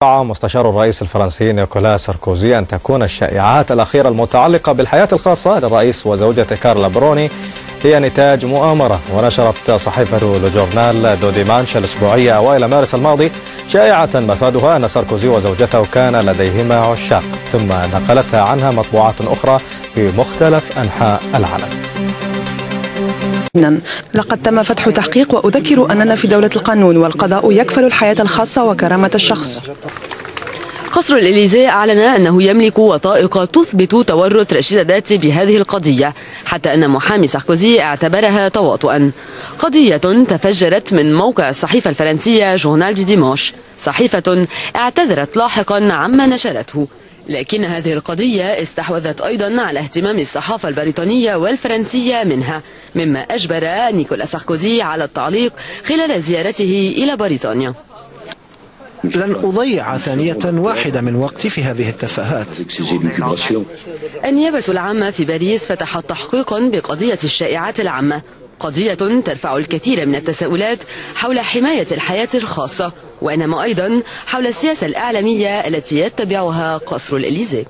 مستشار الرئيس الفرنسي نيكولا ساركوزي أن تكون الشائعات الأخيرة المتعلقة بالحياة الخاصة للرئيس وزوجته كارلا بروني هي نتاج مؤامرة. ونشرت صحيفة لو جورنال دو ديمانش الأسبوعية أوائل مارس الماضي شائعة مفادها أن ساركوزي وزوجته كان لديهما عشاق، ثم نقلتها عنها مطبوعات أخرى في مختلف أنحاء العالم. لقد تم فتح تحقيق، وأذكر أننا في دولة القانون والقضاء يكفل الحياة الخاصة وكرامة الشخص. قصر الإليزيه أعلن أنه يملك وثائق تثبت تورط رشيدة داتي بهذه القضية، حتى أن محامي ساركوزي اعتبرها تواطؤا. قضية تفجرت من موقع الصحيفة الفرنسية جورنال دي ديمانش، صحيفة اعتذرت لاحقا عما نشرته، لكن هذه القضية استحوذت أيضا على اهتمام الصحافة البريطانية والفرنسية منها، مما أجبر نيكولا ساركوزي على التعليق خلال زيارته إلى بريطانيا. لن أضيع ثانية واحدة من وقتي في هذه التفاهات. النيابة العامة في باريس فتحت تحقيقا بقضية الشائعات العامة، قضية ترفع الكثير من التساؤلات حول حماية الحياة الخاصة، وإنما أيضا حول السياسة الإعلامية التي يتبعها قصر الإليزيه.